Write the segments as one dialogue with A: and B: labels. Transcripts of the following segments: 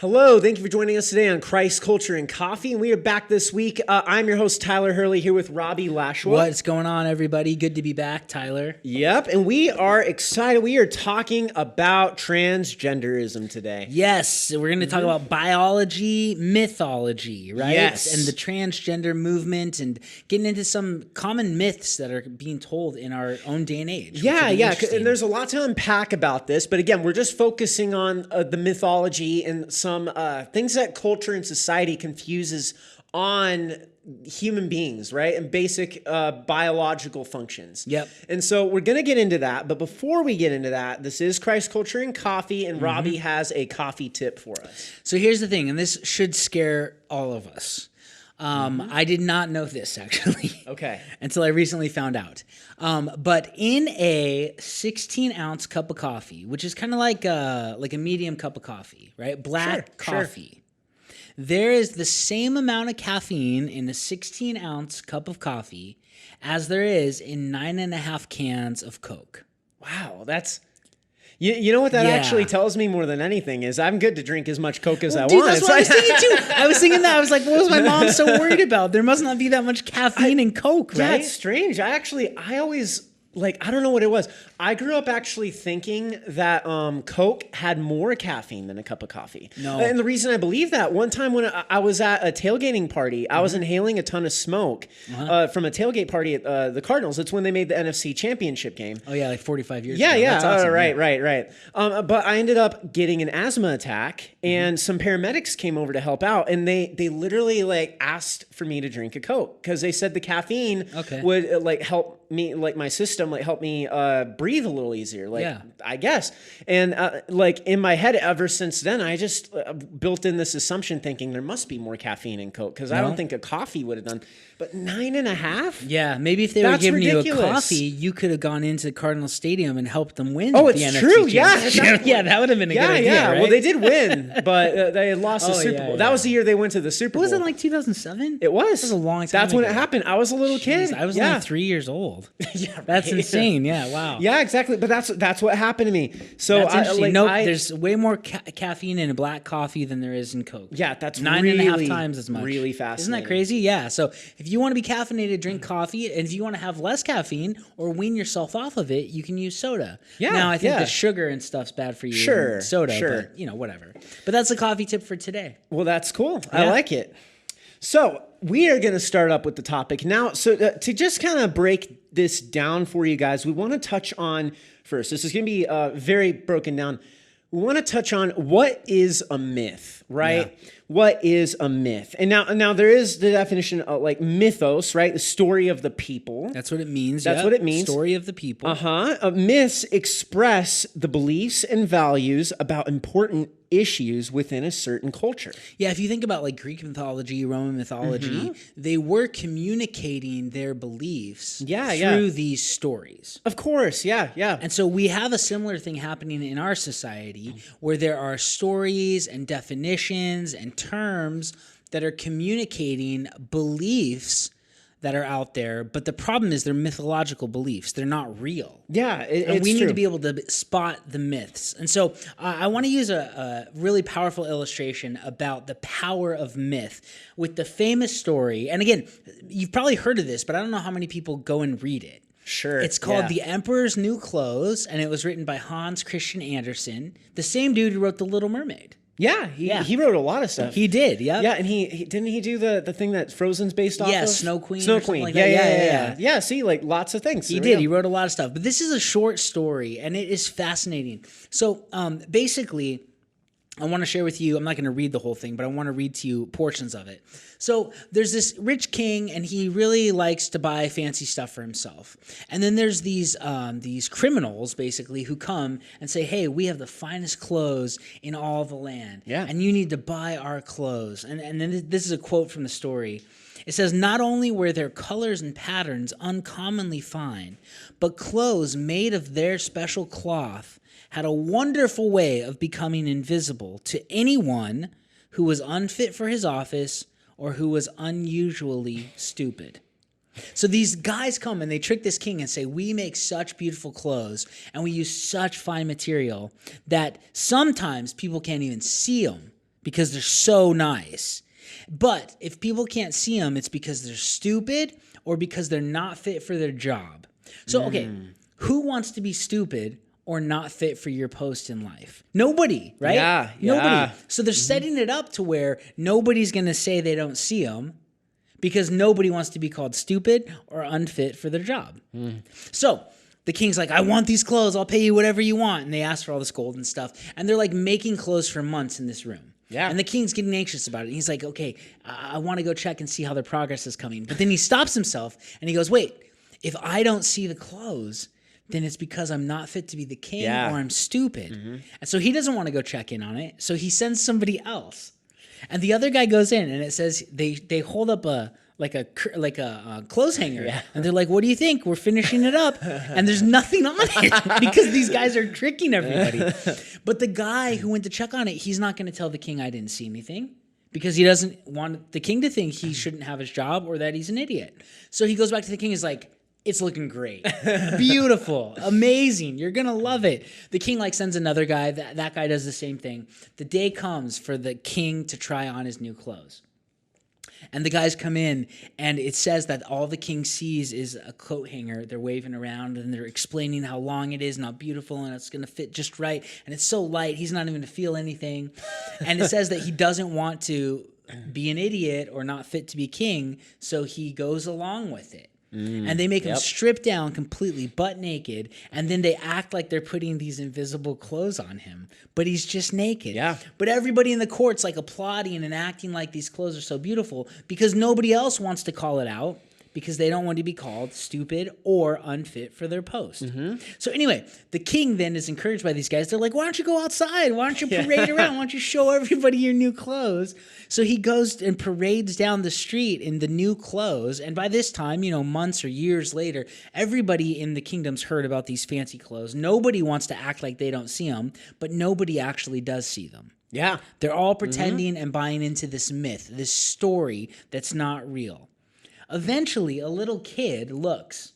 A: Hello, thank you for joining us today on Christ, Culture, and Coffee. And we are back this week. I'm your host, Tyler Hurley, here with Robbie Lashua.
B: What's going on, everybody? Good to be back, Tyler.
A: Yep, and we are excited. We are talking about transgenderism today.
B: Yes, we're going to talk about biology, mythology, right?
A: Yes.
B: And the transgender movement and getting into some common myths that are being told in our own day and age.
A: Yeah, and there's a lot to unpack about this. But again, we're just focusing on the mythology and some things that culture and society confuses on human beings, right? And basic biological functions.
B: Yep.
A: And so we're going to get into that. But before we get into that, this is Christ, Culture, and Coffee. And Robbie has a coffee tip for us.
B: So here's the thing, and this should scare all of us. I did not know this, actually.
A: Okay.
B: Until I recently found out. But in a 16-ounce cup of coffee, which is kind of like a medium cup of coffee, right? Black coffee. There is the same amount of caffeine in a 16-ounce cup of coffee as there is in 9.5 cans of Coke.
A: Wow, that's... You know what that actually tells me more than anything is I'm good to drink as much Coke as I want.
B: That's what I was thinking too. I was thinking that. I was like, what was my mom so worried about? There must not be that much caffeine in Coke, right?
A: Yeah, it's strange. I always... I don't know what it was. I grew up actually thinking that Coke had more caffeine than a cup of coffee.
B: No.
A: And the reason I believe that, one time when I was at a tailgating party, I was inhaling a ton of smoke from a tailgate party at the Cardinals. It's when they made the NFC Championship game.
B: Oh, yeah, like 45 years ago.
A: Yeah.
B: That's awesome.
A: Right. But I ended up getting an asthma attack, and some paramedics came over to help out, and they literally asked for me to drink a Coke because they said the caffeine would help me, my system, help me breathe a little easier, I guess. And in my head, ever since then, I just built in this assumption thinking there must be more caffeine in Coke because I don't think a coffee would have done. But 9.5?
B: Yeah, maybe if they were giving you a coffee, you could have gone into Cardinal Stadium and helped them win.
A: Oh, it's
B: the
A: true.
B: NFC yeah, that would have been a good idea. Yeah,
A: right? Well, they did win, but they had lost the Super Bowl. That was the year they went to the Super Bowl.
B: Was it 2007?
A: It was.
B: That was a long time
A: That's
B: ago.
A: when it happened. I was a little kid.
B: I was only 3 years old.
A: Yeah, right.
B: That's insane. Yeah, wow.
A: Yeah, exactly. But that's what happened to me. So
B: that's interesting. There's way more caffeine in a black coffee than there is in Coke.
A: Yeah, that's
B: 9.5 times as much.
A: Really fascinating.
B: Isn't that crazy? Yeah. So if you want to be caffeinated, drink coffee, and if you want to have less caffeine or wean yourself off of it, you can use soda. Yeah. Now I think the sugar and stuff's bad for you.
A: Sure.
B: Soda, but whatever. But that's a coffee tip for today.
A: Well, that's cool. Yeah. I like it. So we are going to start up with the topic now. So to just kind of break this down for you guys, we want to touch on first. This is going to be very broken down. We want to touch on what is a myth, right? Yeah. What is a myth? And now there is the definition of mythos, right? The story of the people.
B: That's what it means.
A: That's what it means.
B: Story of the people.
A: Myths express the beliefs and values about important issues within a certain culture.
B: Yeah, if you think about Greek mythology, Roman mythology, they were communicating their beliefs through these stories.
A: Of course, yeah.
B: And so we have a similar thing happening in our society where there are stories and definitions and terms that are communicating beliefs that are out there, but the problem is they're mythological beliefs. They're not real.
A: Yeah,
B: and we need to be able to spot the myths. And so I want to use a really powerful illustration about the power of myth with the famous story. And again, you've probably heard of this, but I don't know how many people go and read it.
A: Sure.
B: It's called The Emperor's New Clothes, and it was written by Hans Christian Andersen, the same dude who wrote The Little Mermaid.
A: Yeah, he wrote a lot of stuff.
B: He did, yeah.
A: Yeah, and he didn't he do the thing that Frozen's based off of?
B: Yeah, Snow Queen.
A: Yeah. See, lots of things.
B: He did. He wrote a lot of stuff. But this is a short story, and it is fascinating. So basically, I want to share with you, I'm not going to read the whole thing, but I want to read to you portions of it. So there's this rich king, and he really likes to buy fancy stuff for himself. And then there's these criminals, basically, who come and say, hey, we have the finest clothes in all the land.
A: Yeah.
B: And you need to buy our clothes. And then this is a quote from the story. It says, not only were their colors and patterns uncommonly fine, but clothes made of their special cloth had a wonderful way of becoming invisible to anyone who was unfit for his office or who was unusually stupid. So these guys come and they trick this king and say, we make such beautiful clothes and we use such fine material that sometimes people can't even see them because they're so nice. But if people can't see them, it's because they're stupid or because they're not fit for their job. So, okay, who wants to be stupid or not fit for your post in life? Nobody, right?
A: Yeah.
B: Nobody. So they're setting it up to where nobody's going to say they don't see them because nobody wants to be called stupid or unfit for their job. So the king's like, I want these clothes. I'll pay you whatever you want. And they ask for all this gold and stuff. And they're like making clothes for months in this room.
A: Yeah.
B: And the king's getting anxious about it. He's like, okay, I want to go check and see how their progress is coming. But then he stops himself and he goes, wait, if I don't see the clothes, then it's because I'm not fit to be the king or I'm stupid. And so he doesn't want to go check in on it. So he sends somebody else. And the other guy goes in and it says they hold up a clothes hanger. Yeah. And they're like, what do you think? We're finishing it up. And there's nothing on it because these guys are tricking everybody. But the guy who went to check on it, he's not going to tell the king I didn't see anything because he doesn't want the king to think he shouldn't have his job or that he's an idiot. So he goes back to the king and is like, it's looking great. Beautiful. Amazing. You're going to love it. The king sends another guy. That guy does the same thing. The day comes for the king to try on his new clothes. And the guys come in, and it says that all the king sees is a coat hanger. They're waving around, and they're explaining how long it is and how beautiful, and it's going to fit just right. And it's so light, he's not even going to feel anything. And it says that he doesn't want to be an idiot or not fit to be king, so he goes along with it. And they make him strip down completely, butt naked, and then they act like they're putting these invisible clothes on him, but he's just naked.
A: Yeah.
B: But everybody in the court's applauding and acting like these clothes are so beautiful because nobody else wants to call it out because they don't want to be called stupid or unfit for their post. So anyway, the king then is encouraged by these guys. They're like, why don't you go outside? Why don't you parade around? Why don't you show everybody your new clothes? So he goes and parades down the street in the new clothes. And by this time, months or years later, everybody in the kingdom's heard about these fancy clothes. Nobody wants to act like they don't see them, but nobody actually does see them.
A: Yeah.
B: They're all pretending and buying into this myth, this story that's not real. Eventually, a little kid looks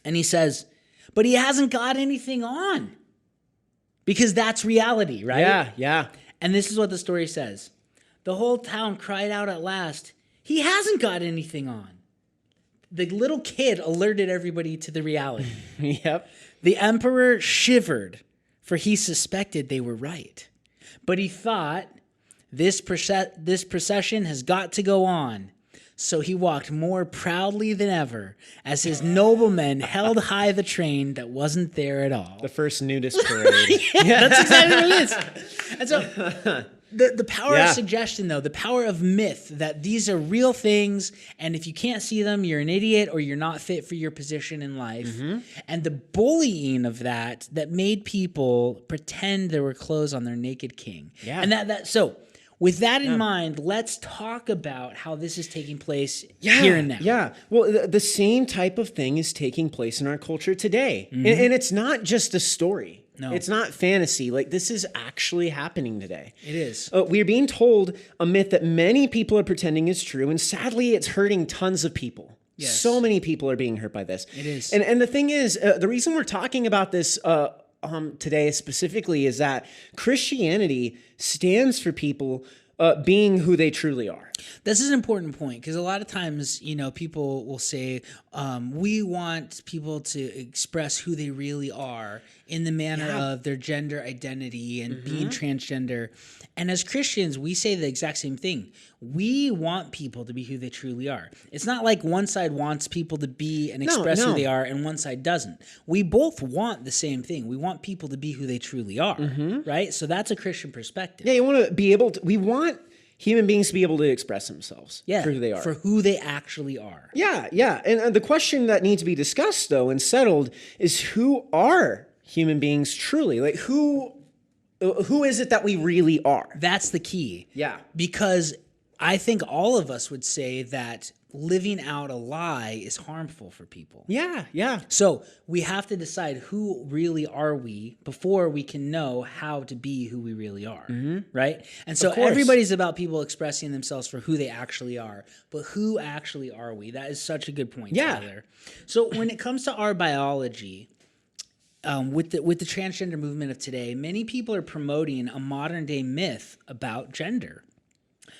B: and he says, but he hasn't got anything on. Because that's reality, right?
A: Yeah.
B: And this is what the story says. The whole town cried out at last, he hasn't got anything on. The little kid alerted everybody to the reality.
A: Yep.
B: The emperor shivered, for he suspected they were right. But he thought, this procession has got to go on. So he walked more proudly than ever as his noblemen held high the train that wasn't there at all.
A: The first nudist parade.
B: That's exactly what it is. And so the power of suggestion, though, the power of myth, that these are real things, and if you can't see them, you're an idiot or you're not fit for your position in life. And the bullying of that made people pretend there were clothes on their naked king.
A: Yeah.
B: And so with that in mind, let's talk about how this is taking place here and now.
A: Yeah. Well, the same type of thing is taking place in our culture today. And it's not just a story.
B: No.
A: It's not fantasy. This is actually happening today.
B: It is.
A: We're being told a myth that many people are pretending is true, and sadly, it's hurting tons of people.
B: Yes.
A: So many people are being hurt by this.
B: It is.
A: And the thing is, the reason we're talking about this today specifically is that Christianity stands for people being who they truly are.
B: This is an important point because a lot of times, people will say, we want people to express who they really are in the manner of their gender identity and being transgender. And as Christians, we say the exact same thing. We want people to be who they truly are. It's not like one side wants people to be and express who they are and one side doesn't. We both want the same thing. We want people to be who they truly are, right? So that's a Christian perspective.
A: Yeah, you want to be able to, we want human beings to be able to express themselves for who they are.
B: For who they actually are.
A: Yeah. And the question that needs to be discussed, though, and settled is who are human beings truly? Who is it that we really are?
B: That's the key.
A: Yeah.
B: Because I think all of us would say that living out a lie is harmful for people.
A: Yeah.
B: So we have to decide who really are we before we can know how to be who we really are, right? And so everybody's about people expressing themselves for who they actually are, but who actually are we? That is such a good point, Tyler. So when it comes to our biology, with the transgender movement of today, many people are promoting a modern day myth about gender.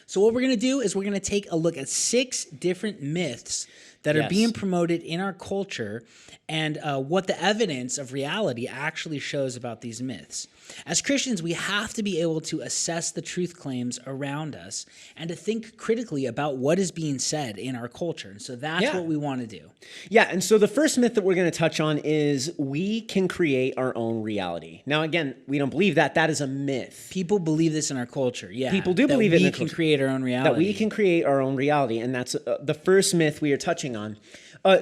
B: So what we're going to do is we're going to take a look at 6 different myths that are being promoted in our culture and what the evidence of reality actually shows about these myths. As Christians, we have to be able to assess the truth claims around us and to think critically about what is being said in our culture. And so that's what we want to do.
A: Yeah, and so the first myth that we're going to touch on is we can create our own reality. Now, again, we don't believe that. That is a myth.
B: People believe this in our culture,
A: People do believe it in our culture.
B: We can create our own reality.
A: That we can create our own reality, and that's the first myth we are touching on.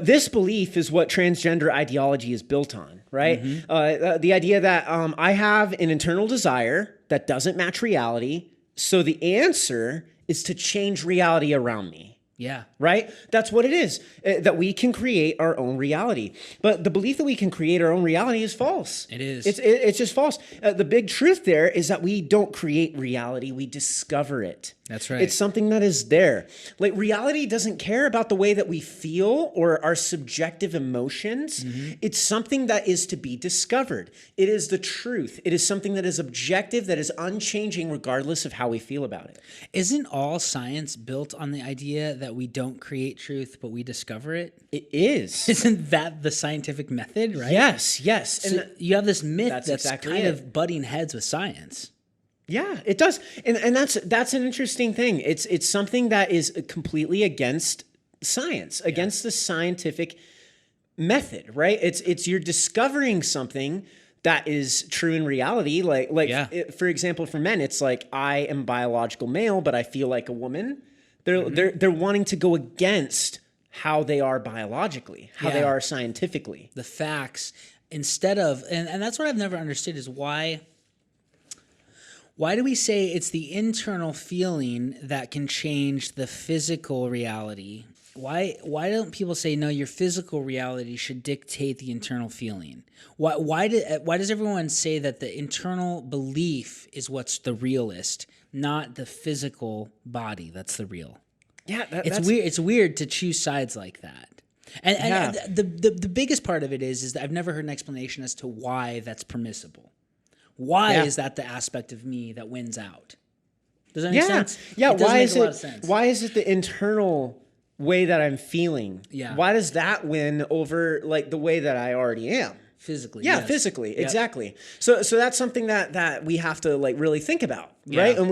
A: This belief is what transgender ideology is built on, right? The idea that I have an internal desire that doesn't match reality, so the answer is to change reality around me.
B: Yeah.
A: Right? That's what it is, that we can create our own reality. But the belief that we can create our own reality is false.
B: It is.
A: It's just false. The big truth there is that we don't create reality. We discover it.
B: That's right.
A: It's something that is there. Like, reality doesn't care about the way that we feel or our subjective emotions. It's something that is to be discovered. It is the truth. It is something that is objective, that is unchanging regardless of how we feel about it.
B: Isn't all science built on the idea that we don't create truth, but we discover it?
A: It is.
B: Isn't that the scientific method, right?
A: Yes.
B: So and you have this myth that's
A: exactly
B: kind of butting heads with science.
A: Yeah, it does. And that's an interesting thing. It's something that is completely against science, against the scientific method, right? It's you're discovering something that is true in reality. For example, for men, it's like, I am biological male, but I feel like a woman. They're wanting to go against how they are biologically, how they are scientifically.
B: The facts, instead of, and that's what I've never understood is why do we say it's the internal feeling that can change the physical reality? Why don't people say, no, your physical reality should dictate the internal feeling? Why does everyone say that the internal belief is what's the realist, not the physical body that's the real?
A: Yeah,
B: it's weird. It's weird to choose sides like that. And the biggest part of it is that I've never heard an explanation as to why that's permissible. Why is that the aspect of me that wins out? Does that make sense?
A: Yeah.
B: Why is it?
A: Why is it the internal way that I'm feeling?
B: Yeah.
A: Why does that win over like the way that I already am?
B: Physically.
A: Yeah,
B: yes.
A: physically. Yep. Exactly. So that's something that we have to like really think about, right? And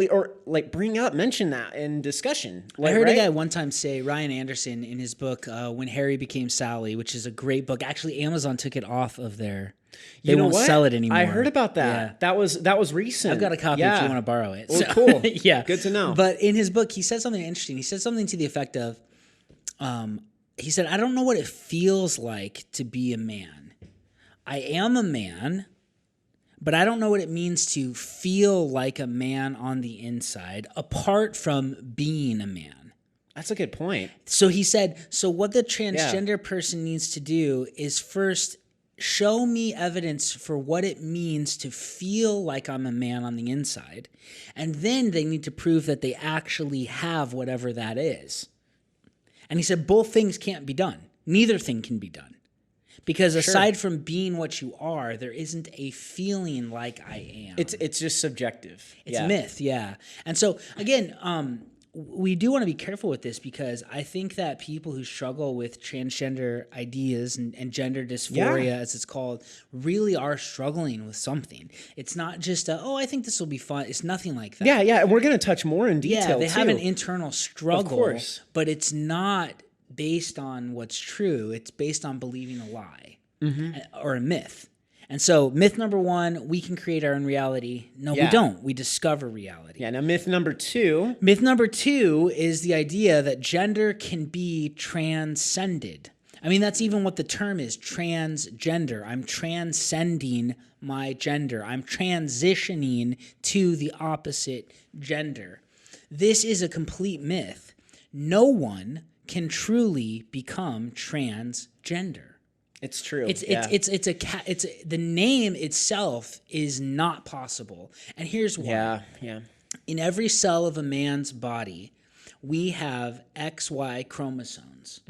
A: mention that in discussion.
B: I heard a guy one time say, Ryan Anderson, in his book, When Harry Became Sally, which is a great book. Actually, Amazon took it off of their... They won't sell it anymore.
A: I heard about that. Yeah. That was recent.
B: I've got a copy if you want to borrow it.
A: Well, cool.
B: Yeah.
A: Good to know.
B: But in his book, he said something interesting. He said something to the effect of, he said, I don't know what it feels like to be a man. I am a man, but I don't know what it means to feel like a man on the inside, apart from being a man.
A: That's a good point.
B: So he said, so what the transgender person needs to do is first show me evidence for what it means to feel like I'm a man on the inside. And then they need to prove that they actually have whatever that is. And he said both things can't be done. Neither thing can be done. Because aside from being what you are, there isn't a feeling like I am.
A: It's just subjective.
B: It's a myth, yeah. And so, again, we do want to be careful with this because I think that people who struggle with transgender ideas and gender dysphoria, as it's called, really are struggling with something. It's not just, I think this will be fun. It's nothing like that.
A: Yeah, and we're going to touch more in detail,
B: they have an internal struggle,
A: of course.
B: But it's not based on what's true. It's based on believing a lie or a myth. And so myth number 1, we can create our own reality. No, we don't. We discover reality.
A: Yeah, now myth number 2.
B: Myth number 2 is the idea that gender can be transcended. I mean, that's even what the term is, transgender. I'm transcending my gender. I'm transitioning to the opposite gender. This is a complete myth. No one can truly become transgender.
A: It's true.
B: The name itself is not possible. And here's why.
A: Yeah.
B: In every cell of a man's body, we have XY chromosomes,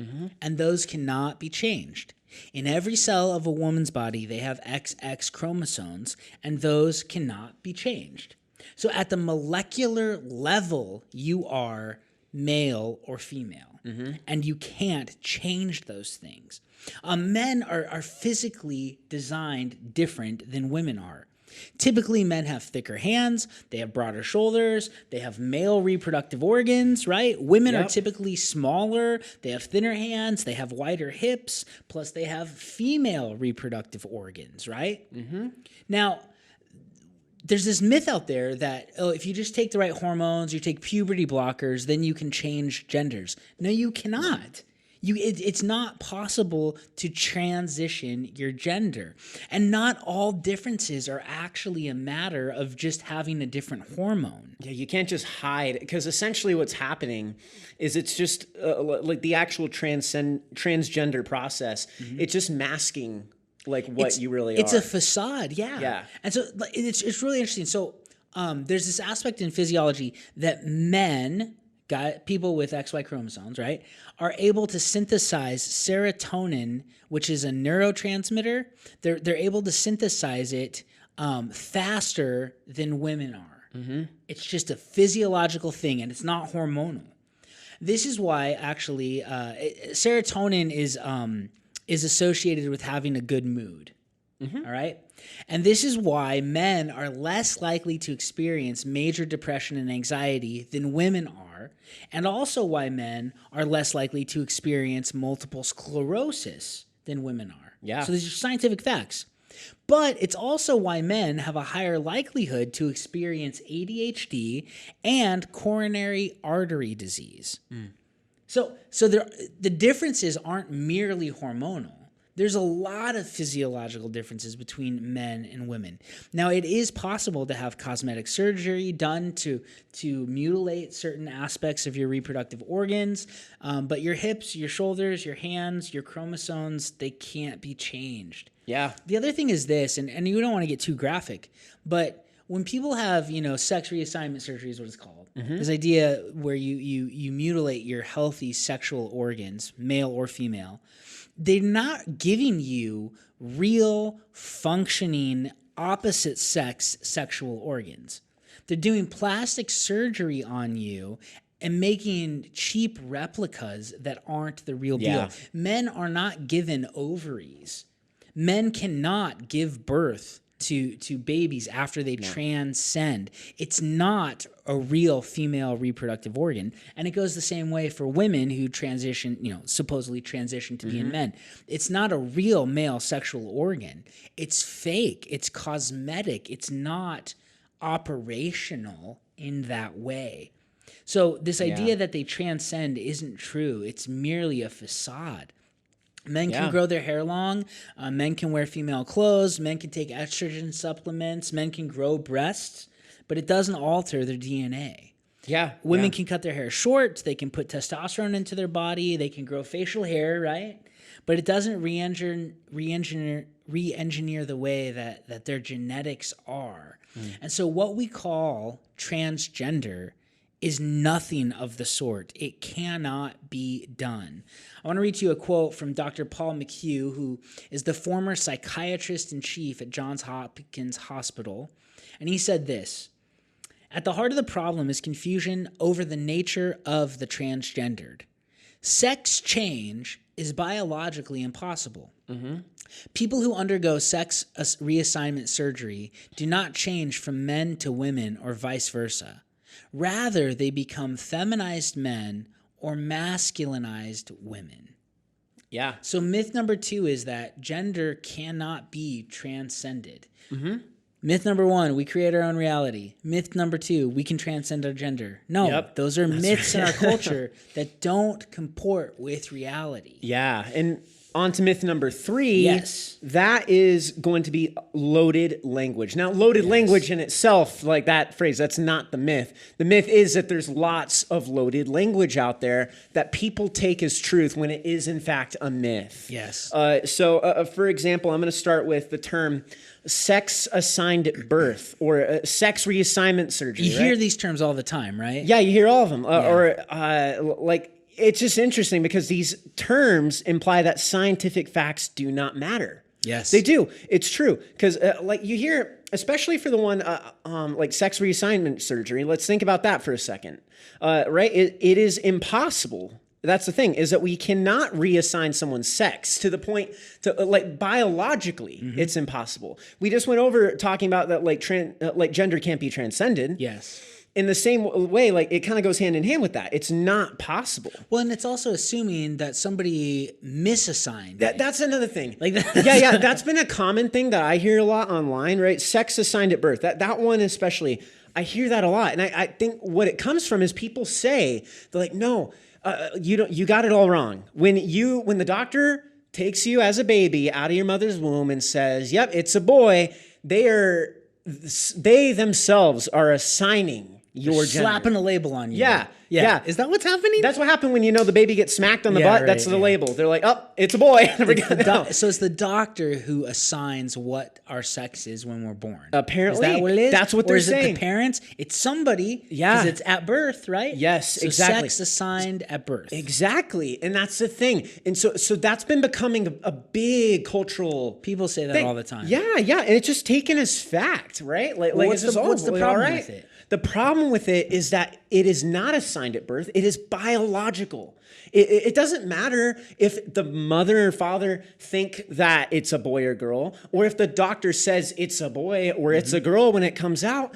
B: and those cannot be changed. In every cell of a woman's body, they have XX chromosomes, and those cannot be changed. So at the molecular level, you are male or female, and you can't change those things. Men are physically designed different than women are. Typically, men have thicker hands, they have broader shoulders, they have male reproductive organs, right? Women are typically smaller, they have thinner hands, they have wider hips, plus they have female reproductive organs, right? Now, there's this myth out there that, if you just take the right hormones, you take puberty blockers, then you can change genders. No, you cannot. It's not possible to transition your gender. And not all differences are actually a matter of just having a different hormone.
A: Yeah, you can't just hide, because essentially what's happening is it's just like the actual transgender process. It's just masking like what you really are.
B: It's a facade, yeah.
A: Yeah.
B: And so it's really interesting. So there's this aspect in physiology that people with XY chromosomes, right, are able to synthesize serotonin, which is a neurotransmitter. They're able to synthesize it faster than women are. It's just a physiological thing, and it's not hormonal. This is why actually serotonin is associated with having a good mood. All right? And this is why men are less likely to experience major depression and anxiety than women are, and also why men are less likely to experience multiple sclerosis than women are.
A: Yeah.
B: So these are scientific facts. But it's also why men have a higher likelihood to experience ADHD and coronary artery disease. So the differences aren't merely hormonal. There's a lot of physiological differences between men and women. Now, it is possible to have cosmetic surgery done to mutilate certain aspects of your reproductive organs, but your hips, your shoulders, your hands, your chromosomes, they can't be changed.
A: Yeah.
B: The other thing is this, and you don't want to get too graphic, but when people have, sex reassignment surgery is what it's called. This idea where you mutilate your healthy sexual organs, male or female, they're not giving you real, functioning, opposite sex sexual organs. They're doing plastic surgery on you and making cheap replicas that aren't the real deal. Men are not given ovaries. Men cannot give birth to babies after they transcend. It's not a real female reproductive organ. And it goes the same way for women who supposedly transition to being men. It's not a real male sexual organ. It's fake. It's cosmetic. It's not operational in that way. So this idea that they transcend isn't true. It's merely a facade. Men can grow their hair long. Men can wear female clothes. Men can take estrogen supplements. Men can grow breasts, but it doesn't alter their DNA.
A: Yeah.
B: Women can cut their hair short. They can put testosterone into their body. They can grow facial hair, right? But it doesn't re-engineer the way that their genetics are. And so what we call transgender is nothing of the sort. It cannot be done. I want to read to you a quote from Dr. Paul McHugh, who is the former psychiatrist-in-chief at Johns Hopkins Hospital. And he said this: "At the heart of the problem is confusion over the nature of the transgendered. Sex change is biologically impossible. People who undergo sex reassignment surgery do not change from men to women or vice versa. Rather, they become feminized men or masculinized women."
A: Yeah.
B: So myth number 2 is that gender cannot be transcended. Myth number 1, we create our own reality. Myth number 2, we can transcend our gender. No, those are myths in our culture that don't comport with reality.
A: Yeah. And on to myth number 3. That is going to be loaded language. Now, loaded language in itself, like that phrase, that's not the myth. The myth is that there's lots of loaded language out there that people take as truth when it is, in fact, a myth. So, for example, I'm going to start with the term sex assigned at birth or sex reassignment surgery.
B: You hear these terms all the time, right?
A: Yeah, you hear all of them. Or like, it's just interesting because these terms imply that scientific facts do not matter.
B: Yes,
A: they do. It's true. Because like you hear, especially for the one like sex reassignment surgery, let's think about that for a second. Right? It is impossible. That's the thing, is that we cannot reassign someone's sex to the point to like biologically, it's impossible. We just went over talking about that like gender can't be transcended.
B: Yes.
A: In the same way, like it kind of goes hand in hand with that. It's not possible.
B: Well, and it's also assuming that somebody misassigned.
A: That's another thing.
B: Like that.
A: Yeah. That's been a common thing that I hear a lot online, right? Sex assigned at birth. That one especially, I hear that a lot. And I think what it comes from is people say, they're like, no, you got it all wrong. When the doctor takes you as a baby out of your mother's womb and says, yep, it's a boy, they themselves are assigning your gender.
B: Slapping a label on you.
A: Yeah.
B: Is that what's happening?
A: That's what happened when the baby gets smacked on the butt. Right, that's the label. They're like, oh, it's a boy.
B: So it's the doctor who assigns what our sex is when we're born.
A: Apparently.
B: Is that what it is?
A: That's what they're saying.
B: Or is it the parents? It's somebody.
A: Yeah.
B: Because it's at birth, right?
A: Yes,
B: so
A: exactly.
B: Sex assigned at birth.
A: Exactly. And that's the thing. And so that's been becoming a big cultural
B: People say that
A: thing.
B: all the time.
A: Yeah. And it's just taken as fact, right?
B: What's the problem with it?
A: The problem with it is that it is not assigned at birth. It is biological. It doesn't matter if the mother or father think that it's a boy or girl, or if the doctor says it's a boy or it's a girl when it comes out.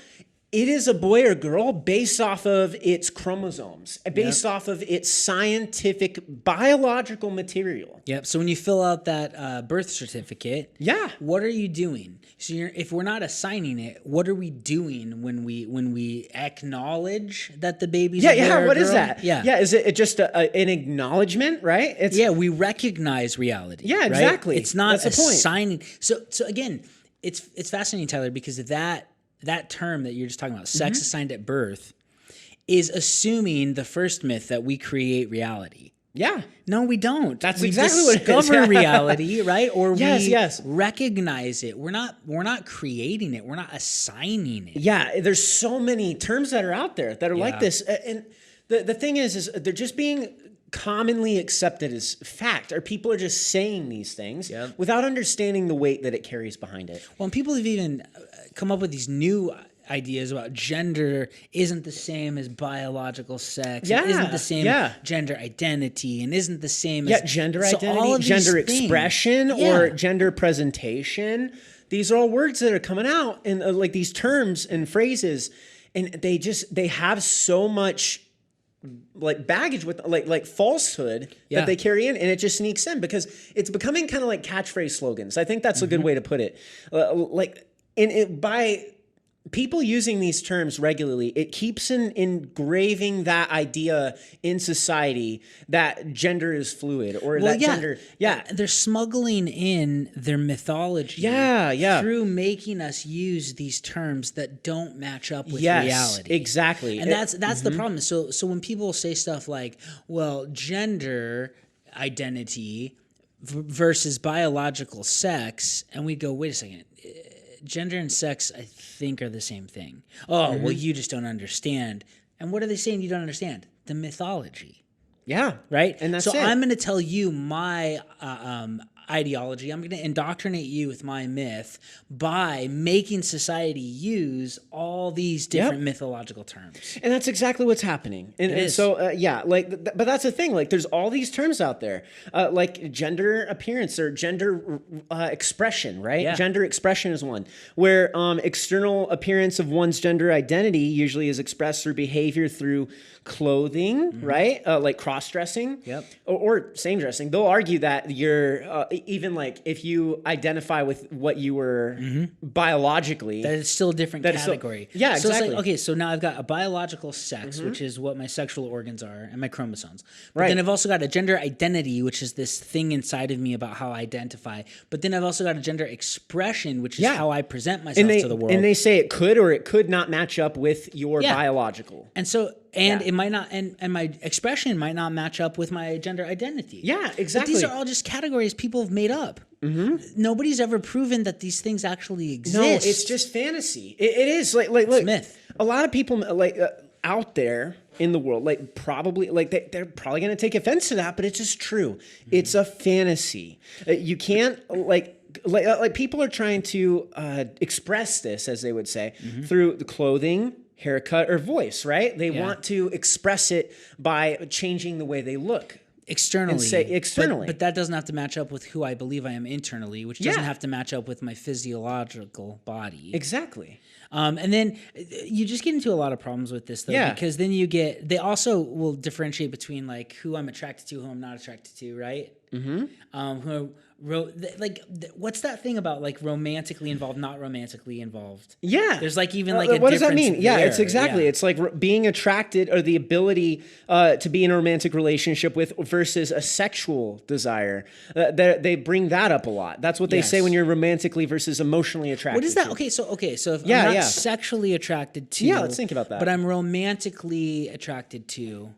A: It is a boy or girl based off of its chromosomes, based off of its scientific, biological material.
B: Yep. So when you fill out that birth certificate, what are you doing? So if we're not assigning it, what are we doing when we acknowledge that the baby's a boy or girl?
A: What is that?
B: Yeah.
A: Is it just an acknowledgement, right?
B: We recognize reality.
A: Yeah, exactly.
B: Right? It's not
A: That's the point.
B: assigning. So again, it's fascinating, Tyler, because that term that you're just talking about, sex assigned at birth, is assuming the first myth that we create reality.
A: Yeah.
B: No, we don't.
A: That's exactly what it is.
B: We discover reality, right? Or we
A: yes.
B: recognize it. We're not creating it. We're not assigning it.
A: Yeah, there's so many terms that are out there that are like this. And the thing is they're just being commonly accepted as fact, or people are just saying these things without understanding the weight that it carries behind it.
B: Well, and people have even come up with these new ideas about gender isn't the same as biological sex, and isn't the same gender identity, and isn't the same as
A: gender identity, gender expression, or gender presentation. These are all words that are coming out, and like these terms and phrases, and they have so much like baggage with like falsehood that they carry in, and it just sneaks in because it's becoming kind of like catchphrase slogans. I think that's a good way to put it. By people using these terms regularly, it keeps engraving that idea in society that gender is fluid, or gender.
B: They're smuggling in their mythology. Through making us use these terms that don't match up with reality.
A: Exactly.
B: And that's the problem. So when people say stuff like, well, gender identity versus biological sex, and we go, wait a second. Gender and sex, I think, are the same thing. Oh, well, you just don't understand. And what are they saying you don't understand? The mythology.
A: Yeah.
B: Right?
A: And that's
B: so I'm going to tell you my ideology. I'm going to indoctrinate you with my myth by making society use all these different mythological terms.
A: And that's exactly what's happening. And so, but that's the thing. Like, there's all these terms out there, like gender appearance or gender expression, right?
B: Yeah.
A: Gender expression is one where external appearance of one's gender identity usually is expressed through behavior, through clothing, right? Like cross-dressing or same dressing. They'll argue that you're even like if you identify with what you were biologically,
B: that it's still a different category.
A: So exactly.
B: It's like, okay, so now I've got a biological sex, which is what my sexual organs are, and my chromosomes. But then I've also got a gender identity, which is this thing inside of me about how I identify. But then I've also got a gender expression, which is how I present myself to the world.
A: And they say it could or it could not match up with your biological.
B: And so it might not, and my expression might not match up with my gender identity.
A: Yeah, exactly.
B: But these are all just categories people have made up. Nobody's ever proven that these things actually exist.
A: No, it's just fantasy. It is like look,
B: myth.
A: A lot of people out there in the world, like probably, like they're probably going to take offense to that, but it's just true. It's a fantasy. You can't like people are trying to express this, as they would say, through the clothing, haircut, or voice, right? They want to express it by changing the way they look.
B: Externally. But that doesn't have to match up with who I believe I am internally, which doesn't have to match up with my physiological body.
A: Exactly.
B: And then you just get into a lot of problems with this, though, because then they also will differentiate between like who I'm attracted to, who I'm not attracted to, right? What's that thing about like romantically involved, not romantically involved?
A: Yeah.
B: There's like even like a
A: what does that mean?
B: there.
A: Yeah, it's exactly. It's like being attracted or the ability to be in a romantic relationship with versus a sexual desire. They bring that up a lot. That's what they say when you're romantically versus emotionally attracted.
B: What is that? Okay, so if I'm not sexually attracted to,
A: let's think about that.
B: But I'm romantically attracted to.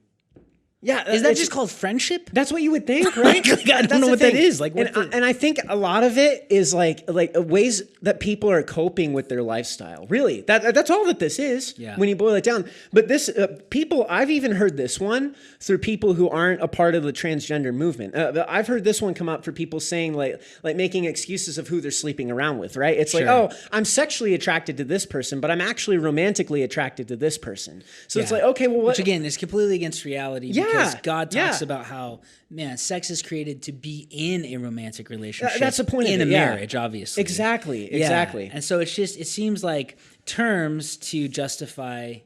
A: Yeah,
B: is that just called friendship?
A: That's what you would think, right?
B: I don't know what that is. Like,
A: and I think a lot of it is like ways that people are coping with their lifestyle. Really, that's all that this is.
B: Yeah.
A: When you boil it down. But this people, I've even heard this one through people who aren't a part of the transgender movement. I've heard this one come up for people saying like making excuses of who they're sleeping around with. Right? It's like, oh, I'm sexually attracted to this person, but I'm actually romantically attracted to this person. So it's like, okay, well, what?
B: Which again is completely against reality. Because God talks about how, man, sex is created to be in a romantic relationship.
A: That's the point
B: in
A: of it,
B: a marriage, obviously.
A: Exactly.
B: And so it seems like terms to justify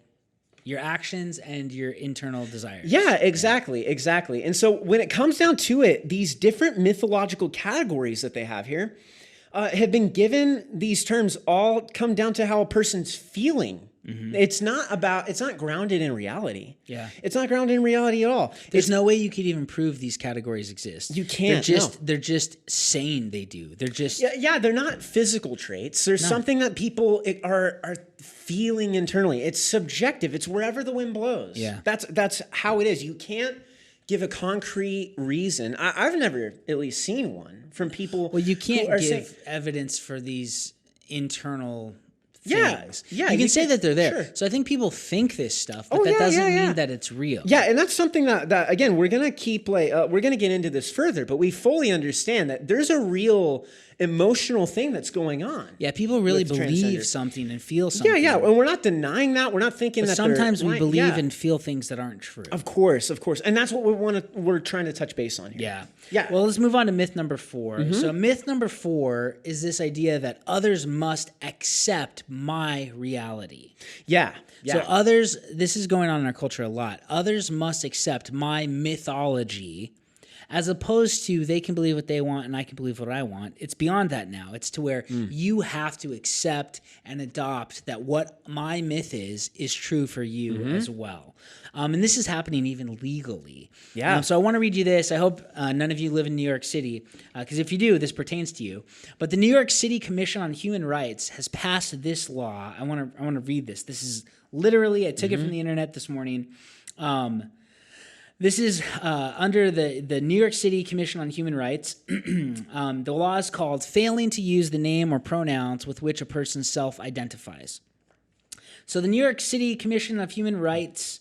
B: your actions and your internal desires.
A: Yeah, exactly. And so when it comes down to it, these different mythological categories that they have here have been given. These terms all come down to how a person's feeling. It's not grounded in reality.
B: Yeah.
A: It's not grounded in reality at all.
B: There's no way you could even prove these categories exist.
A: You can't.
B: They're just saying they do. They're just
A: they're not physical traits. There's something that people are feeling internally. It's subjective. It's wherever the wind blows.
B: Yeah.
A: That's how it is. You can't give a concrete reason. I've never at least seen one from people.
B: Well, you can't give evidence for these internal things.
A: You
B: can say that they're there.
A: Sure.
B: So I think people think this stuff, but that doesn't mean that it's real.
A: Yeah, and that's something that again, we're gonna keep we're gonna get into this further, but we fully understand that there's a real emotional thing that's going on.
B: Yeah, people really believe something and feel something.
A: Yeah, and we're not denying that. We're not thinking that
B: sometimes we believe and feel things that aren't true.
A: Of course, and that's what we're trying to touch base on here.
B: Yeah. Well, let's move on to myth number 4. So myth number 4 is this idea that others must accept my reality.
A: Yeah.
B: So others, this is going on in our culture a lot. Others must accept my mythology, as opposed to they can believe what they want and I can believe what I want. It's beyond that now. It's to where you have to accept and adopt that what my myth is true for you as well. And this is happening even legally. Yeah. So I want to read you this. I hope none of you live in New York City, because if you do, this pertains to you. But the New York City Commission on Human Rights has passed this law. I want to read this. This is literally, I took it from the internet this morning. This is under the New York City Commission on Human Rights. The law is called failing to use the name or pronouns with which a person self-identifies. So the New York City Commission of Human Rights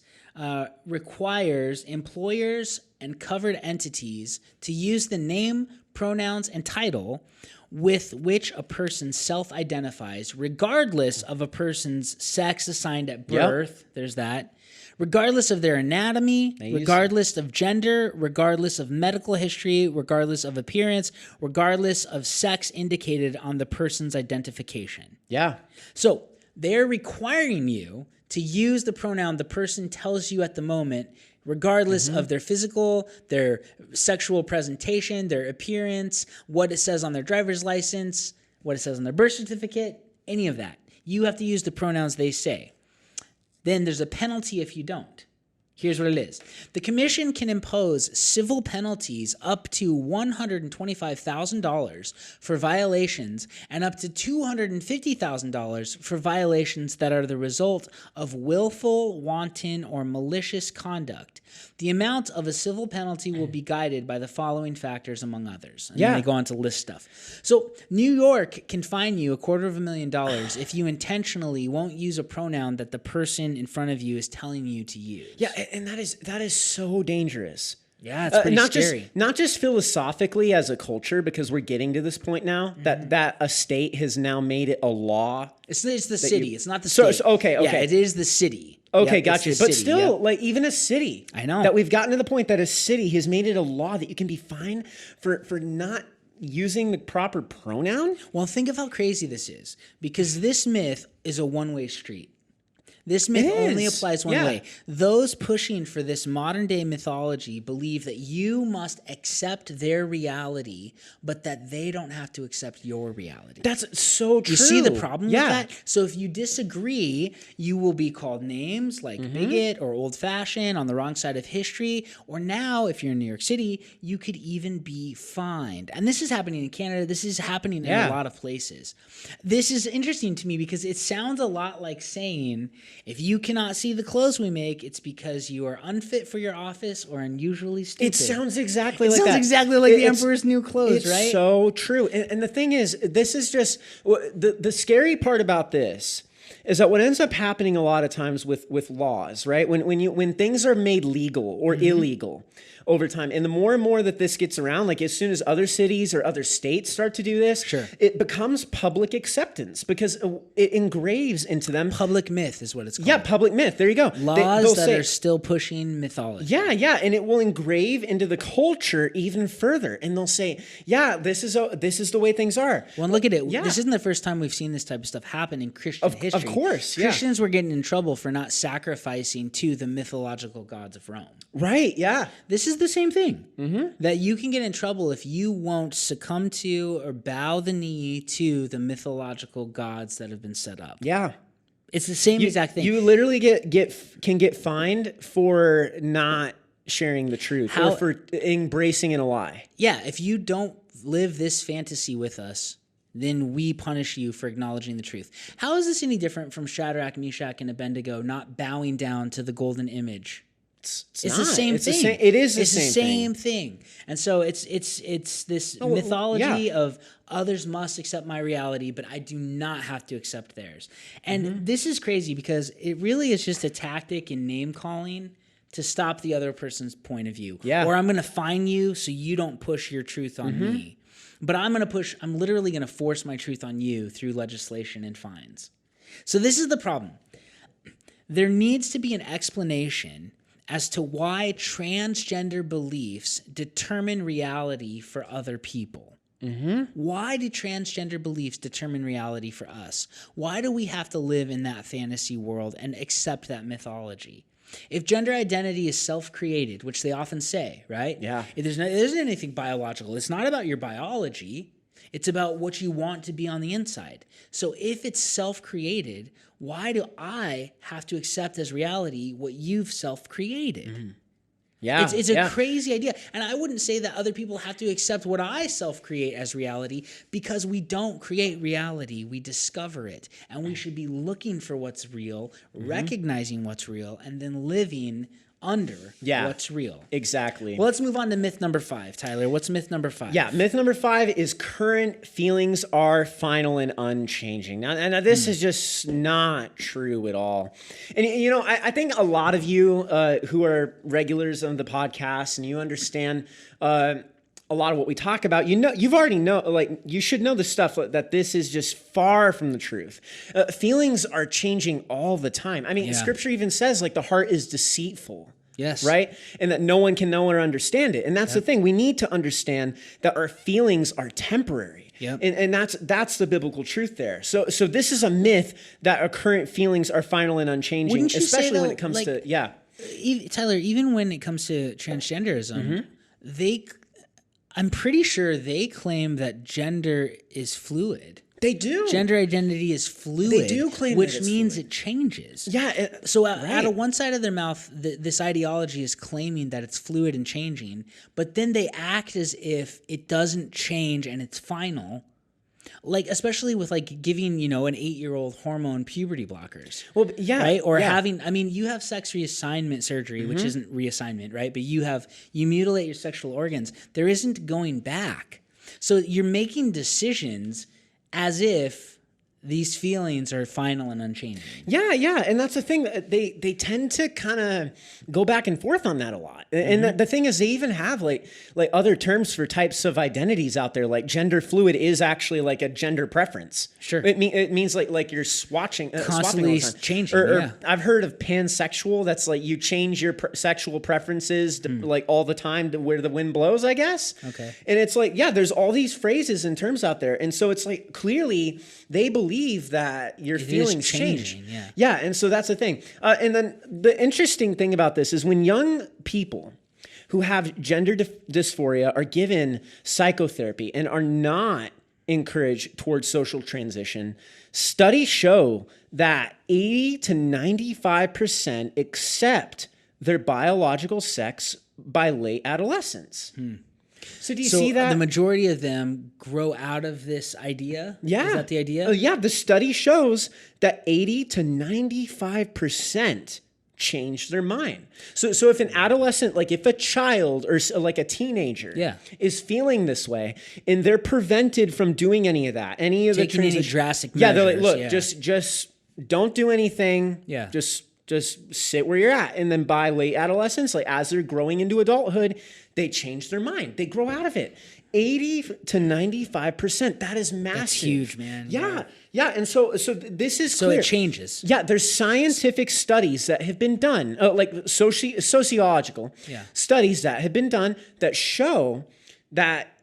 B: requires employers and covered entities to use the name, pronouns, and title with which a person self-identifies, regardless of a person's sex assigned at birth. There's that. Regardless of their anatomy, regardless of gender, regardless of medical history, regardless of appearance, regardless of sex indicated on the person's identification.
A: Yeah.
B: So they're requiring you to use the pronoun the person tells you at the moment, regardless of their physical, their sexual presentation, their appearance, what it says on their driver's license, what it says on their birth certificate, any of that. You have to use the pronouns they say. Then there's a penalty if you don't. Here's what it is. The commission can impose civil penalties up to $125,000 for violations and up to $250,000 for violations that are the result of willful, wanton, or malicious conduct. The amount of a civil penalty will be guided by the following factors, among others. And then they go on to list stuff. So New York can fine you $250,000 if you intentionally won't use a pronoun that the person in front of you is telling you to use.
A: Yeah, and that is so dangerous.
B: Yeah, it's pretty scary.
A: Not just philosophically as a culture, because we're getting to this point now that a state has now made it a law.
B: It's the city. It's not the state.
A: So, okay.
B: Yeah, it is the city.
A: Okay, gotcha. But still, like even a city.
B: I know.
A: That we've gotten to the point that a city has made it a law that you can be fined for not using the proper pronoun.
B: Well, think of how crazy this is, because this myth is a one-way street. This myth only applies one way. Those pushing for this modern day mythology believe that you must accept their reality, but that they don't have to accept your reality.
A: That's so true.
B: You see the problem with that? So if you disagree, you will be called names like bigot or old-fashioned, on the wrong side of history, or now, if you're in New York City, you could even be fined. And this is happening in Canada. This is happening in a lot of places. This is interesting to me because it sounds a lot like saying, if you cannot see the clothes we make, it's because you are unfit for your office or unusually stupid.
A: It sounds exactly like that.
B: It sounds exactly like the Emperor's New Clothes, right?
A: It's so true. And the thing is, this is just the scary part about this is that what ends up happening a lot of times with laws, right? When things are made legal or illegal over time, and the more that this gets around, like as soon as other cities or other states start to do this, it becomes public acceptance because it engraves into them.
B: Public myth is what it's called.
A: Yeah, public myth. There you go.
B: Laws that are still pushing mythology.
A: Yeah, and it will engrave into the culture even further. And they'll say, yeah, this is the way things are.
B: Well, and look at it. Yeah. This isn't the first time we've seen this type of stuff happen in Christian history.
A: Of course,
B: Christians were getting in trouble for not sacrificing to the mythological gods of Rome.
A: Right, yeah.
B: This is the same thing. That you can get in trouble if you won't succumb to or bow the knee to the mythological gods that have been set up.
A: Yeah.
B: It's the same exact thing.
A: You literally can get fined for not sharing the truth or for embracing in a lie.
B: Yeah, if you don't live this fantasy with us, then we punish you for acknowledging the truth. How is this any different from Shadrach, Meshach, and Abednego not bowing down to the golden image? It's the same thing.
A: It is the
B: same thing. And so it's this mythology of others must accept my reality, but I do not have to accept theirs. And this is crazy because it really is just a tactic in name calling to stop the other person's point of view.
A: Yeah.
B: Or I'm going to fine you so you don't push your truth on me. But I'm literally going to force my truth on you through legislation and fines. So this is the problem. There needs to be an explanation as to why transgender beliefs determine reality for other people. Why do transgender beliefs determine reality for us? Why do we have to live in that fantasy world and accept that mythology? If gender identity is self-created, which they often say, right?
A: Yeah.
B: There isn't anything biological. It's not about your biology. It's about what you want to be on the inside. So if it's self-created, why do I have to accept as reality what you've self-created?
A: Yeah,
B: it's a crazy idea. And I wouldn't say that other people have to accept what I self-create as reality, because we don't create reality. We discover it. And we should be looking for what's real, recognizing what's real, and then living under what's real.
A: Exactly.
B: Well, let's move on to myth number 5, Tyler. What's myth number 5?
A: Yeah, myth number 5 is current feelings are final and unchanging. Now this is just not true at all. And, you know, I think a lot of you who are regulars on the podcast and you understand a lot of what we talk about, you've already you should know the stuff that this is just far from the truth. Feelings are changing all the time. I mean, Scripture even says like the heart is deceitful.
B: Yes.
A: Right? And that no one can know or understand it. And that's the thing. We need to understand that our feelings are temporary.
B: Yep.
A: And that's the biblical truth there. So this is a myth that our current feelings are final and unchanging,
B: Wouldn't you
A: especially
B: say, though,
A: when it comes to
B: Tyler, even when it comes to transgenderism, I'm pretty sure they claim that gender is fluid.
A: They do.
B: Gender identity is fluid.
A: They do claim
B: which
A: that it's
B: means
A: fluid.
B: it changes.
A: Yeah.
B: So out of one side of their mouth, this ideology is claiming that it's fluid and changing, but then they act as if it doesn't change and it's final. Like, especially with like giving, an 8-year-old hormone puberty blockers.
A: Well, yeah.
B: Right? Or
A: yeah.
B: having, you have sex reassignment surgery, which isn't reassignment, right? But you mutilate your sexual organs. There isn't going back. So you're making decisions as if these feelings are final and unchanging.
A: Yeah, and that's the thing. They tend to kind of go back and forth on that a lot. And the thing is, they even have like other terms for types of identities out there. Like gender fluid is actually like a gender preference.
B: Sure,
A: it means like you're constantly swapping all the time.
B: Changing.
A: Or I've heard of pansexual. That's like you change your sexual preferences to, like all the time to where the wind blows, I guess.
B: Okay.
A: And it's like, yeah, there's all these phrases and terms out there, and so it's like clearly they believe that your feelings change. Yeah, and so that's the thing. And then the interesting thing about this is when young people who have gender dysphoria are given psychotherapy and are not encouraged towards social transition, studies show that 80 to 95% accept their biological sex by late adolescence. So do you see that?
B: The majority of them grow out of this idea?
A: Yeah.
B: Is that the idea?
A: Yeah, the study shows that 80 to 95% change their mind. So if an adolescent, like if a child or like a teenager is feeling this way and they're prevented from doing any of that, any of
B: taking
A: the
B: any drastic measures.
A: Yeah, they're like, look, just don't do anything.
B: Yeah.
A: Just sit where you're at. And then by late adolescence, like as they're growing into adulthood, they change their mind. They grow out of it. 80 to 95%. That is massive.
B: That's huge, man.
A: Yeah. And so this is clear.
B: So it changes.
A: Yeah, there's scientific studies that have been done, like sociological studies that have been done that show that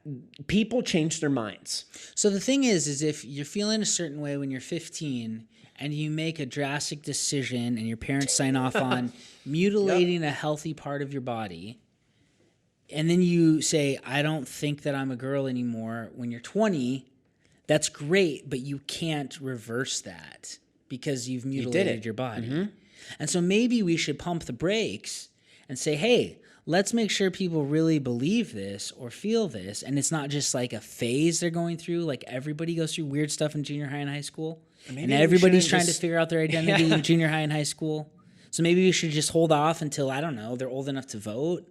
A: people change their minds.
B: So the thing is if you're feeling a certain way when you're 15 and you make a drastic decision and your parents sign off on mutilating a healthy part of your body, and then you say, I don't think that I'm a girl anymore when you're 20, that's great, but you can't reverse that because you've mutilated your body. And so maybe we should pump the brakes and say, hey, let's make sure people really believe this or feel this, and it's not just like a phase they're going through. Like everybody goes through weird stuff in junior high and high school, and everybody's trying to figure out their identity in junior high and high school. So maybe we should just hold off until, I don't know, they're old enough to vote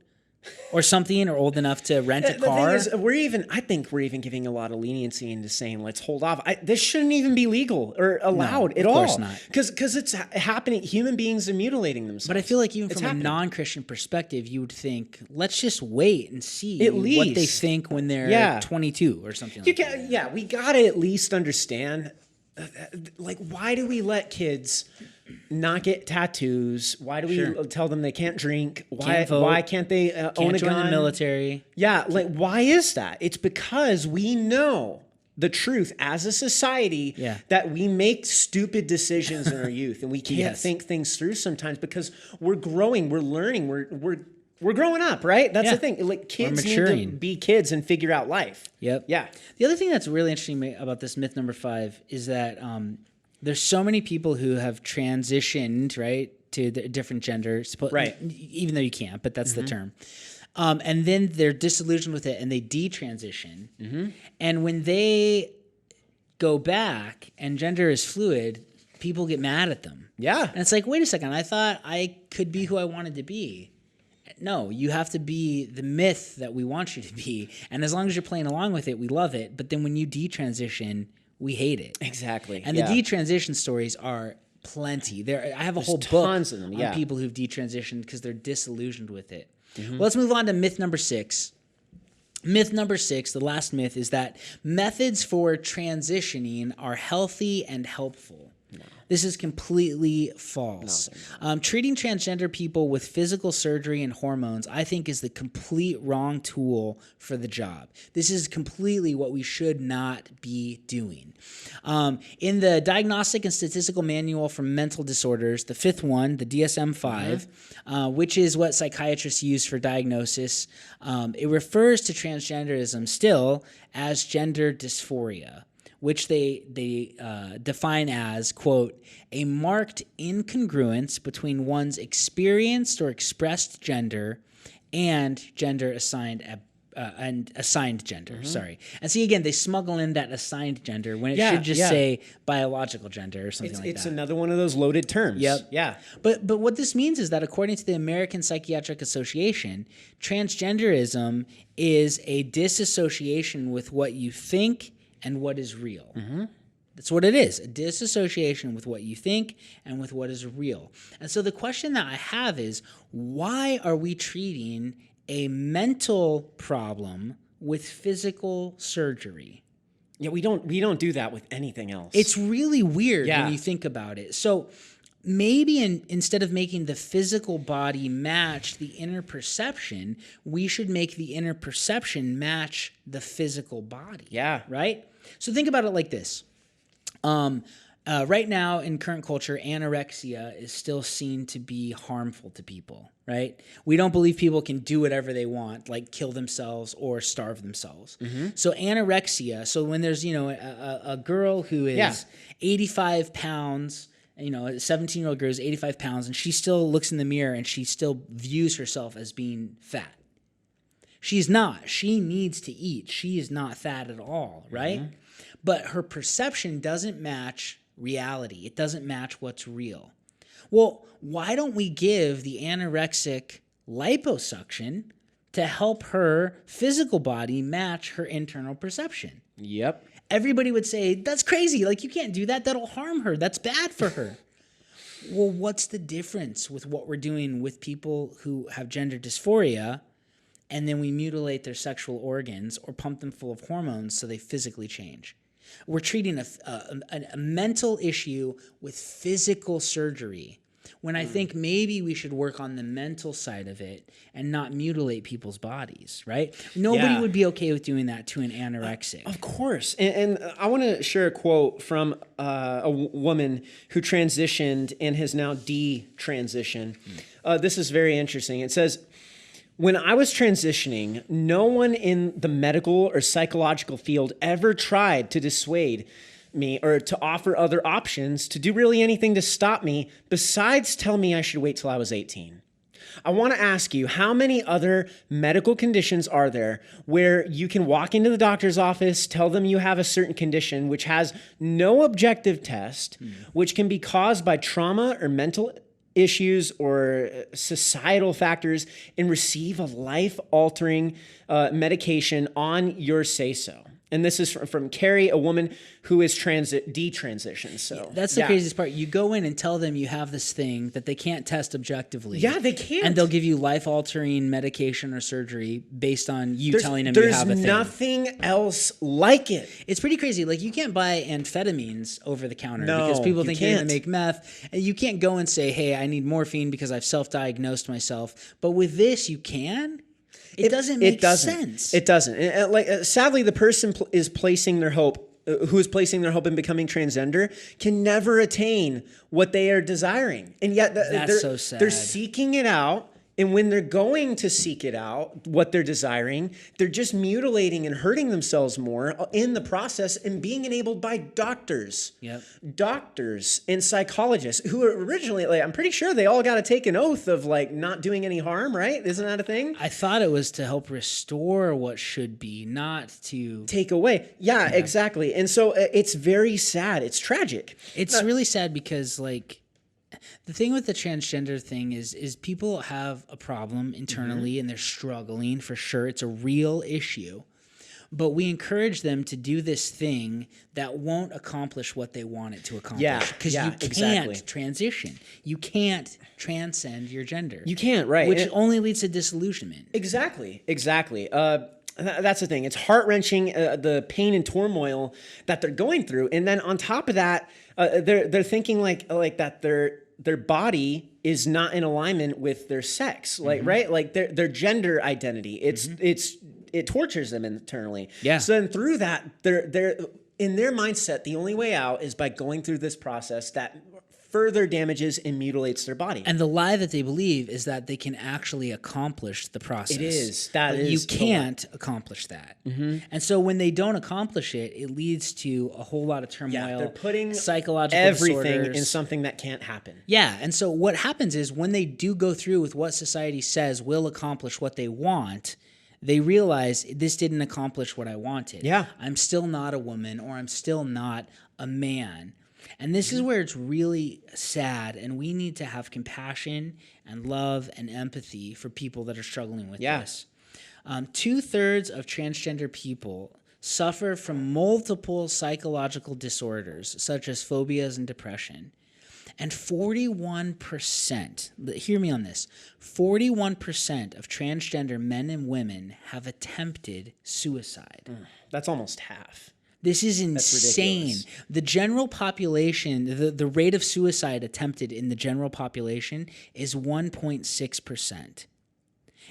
B: or something, or old enough to rent a car.
A: The thing is, I think we're even giving a lot of leniency into saying, let's hold off. This shouldn't even be legal or allowed at all. Of course not. Because it's happening. Human beings are mutilating themselves.
B: But I feel like even from a non-Christian perspective, you would think, let's just wait and see what they think when they're 22 or something like that.
A: Yeah, we got to at least understand, like, why do we let kids not get tattoos? Why do we tell them they can't drink? Why can't they own a gun?
B: Join the military?
A: Yeah, like why is that? It's because we know the truth as a society that we make stupid decisions in our youth and we can't think things through sometimes because we're growing, we're learning, we're growing up, right? That's the thing. Like kids need to be kids and figure out life.
B: Yep.
A: Yeah.
B: The other thing that's really interesting about this myth number 5 is that there's so many people who have transitioned, right, to the different genders, right? Even though you can't, but that's the term. And then they're disillusioned with it and they detransition. And when they go back and gender is fluid, people get mad at them.
A: Yeah.
B: And it's like, wait a second, I thought I could be who I wanted to be. No, you have to be the myth that we want you to be. And as long as you're playing along with it, we love it. But then when you detransition, we hate it.
A: Exactly.
B: And the detransition stories are plenty. I have a whole book
A: of them,
B: on people who've detransitioned because they're disillusioned with it. Well, let's move on to myth number 6. Myth number 6, the last myth, is that methods for transitioning are healthy and helpful. This is completely false. Treating transgender people with physical surgery and hormones, I think, is the complete wrong tool for the job. This is completely what we should not be doing. In the Diagnostic and Statistical Manual for Mental Disorders, the 5th one, the DSM-5, which is what psychiatrists use for diagnosis, it refers to transgenderism still as gender dysphoria, which they define as, quote, a marked incongruence between one's experienced or expressed gender and gender assigned gender. Sorry. And see, again, they smuggle in that assigned gender when it should just say biological gender or something like that.
A: It's another one of those loaded terms.
B: Yep.
A: Yeah.
B: But what this means is that according to the American Psychiatric Association, transgenderism is a disassociation with what you think and what is real. Mm-hmm. That's what it is, a disassociation with what you think and with what is real. And so the question that I have is, why are we treating a mental problem with physical surgery?
A: Yeah, we don't do that with anything else.
B: It's really weird when you think about it. So maybe instead of making the physical body match the inner perception, we should make the inner perception match the physical body.
A: Yeah.
B: Right? So think about it like this. Right now in current culture, anorexia is still seen to be harmful to people, right? We don't believe people can do whatever they want, like kill themselves or starve themselves. Mm-hmm. So anorexia, so when there's, a girl who is 85 pounds, a 17-year-old girl is 85 pounds, and she still looks in the mirror and she still views herself as being fat. She's not. She needs to eat. She is not fat at all, right? Mm-hmm. But her perception doesn't match reality. It doesn't match what's real. Well, why don't we give the anorexic liposuction to help her physical body match her internal perception?
A: Yep.
B: Everybody would say, that's crazy. Like, you can't do that. That'll harm her. That's bad for her. Well, what's the difference with what we're doing with people who have gender dysphoria, and then we mutilate their sexual organs or pump them full of hormones so they physically change? We're treating a mental issue with physical surgery, when I think maybe we should work on the mental side of it and not mutilate people's bodies, right? Nobody would be okay with doing that to an anorexic.
A: Of course. And I want to share a quote from a woman who transitioned and has now detransitioned. This is very interesting. It says, when I was transitioning, no one in the medical or psychological field ever tried to dissuade me or to offer other options to do really anything to stop me besides tell me I should wait till I was 18. I want to ask you, how many other medical conditions are there where you can walk into the doctor's office, tell them you have a certain condition which has no objective test, which can be caused by trauma or mental issues or societal factors, and receive a life-altering medication on your say-so? And this is from Carrie, a woman who is detransitioned. So
B: that's the craziest part. You go in and tell them you have this thing that they can't test objectively.
A: Yeah, they can't.
B: And they'll give you life-altering medication or surgery based on you telling them you have a thing.
A: There's nothing else like it.
B: It's pretty crazy. Like, you can't buy amphetamines over the counter because people think you're going to make meth. And you can't go and say, hey, I need morphine because I've self-diagnosed myself. But with this, you can. It doesn't make sense.
A: It doesn't. Sadly, the person who is placing their hope in becoming transgender can never attain what they are desiring. And yet
B: that's so sad.
A: They're seeking it out. And when they're going to seek it out, what they're desiring, they're just mutilating and hurting themselves more in the process and being enabled by doctors.
B: Yep.
A: Doctors and psychologists who originally, I'm pretty sure they all got to take an oath of not doing any harm, right? Isn't that a thing?
B: I thought it was to help restore what should be, not to
A: take away. Yeah, exactly. And so it's very sad. It's tragic.
B: It's really sad because the thing with the transgender thing is people have a problem internally and they're struggling for sure. It's a real issue. But we encourage them to do this thing that won't accomplish what they want it to accomplish. Because you can't transition. You can't transcend your gender.
A: You can't, right.
B: Which only leads to disillusionment.
A: Exactly. That's the thing. It's heart-wrenching, the pain and turmoil that they're going through. And then on top of that, they're thinking like that their body is not in alignment with their sex, right? Like their gender identity. It tortures them internally.
B: Yeah.
A: So then through that, they're in their mindset, the only way out is by going through this process that further damages and mutilates their body.
B: And the lie that they believe is that they can actually accomplish the process.
A: It is.
B: But you can't accomplish that.
A: Mm-hmm.
B: And so when they don't accomplish it, it leads to a whole lot of turmoil.
A: Yeah, they're putting
B: psychological
A: everything
B: disorders.
A: in something that can't happen.
B: Yeah, and so what happens is when they do go through with what society says will accomplish what they want, they realize this didn't accomplish what I wanted.
A: Yeah.
B: I'm still not a woman, or I'm still not a man. And this is where it's really sad, and we need to have compassion and love and empathy for people that are struggling with this. 2/3 of transgender people suffer from multiple psychological disorders, such as phobias and depression. And 41%, hear me on this, 41% of transgender men and women have attempted suicide.
A: That's almost half.
B: This is insane. The general population, the rate of suicide attempted in the general population is 1.6%.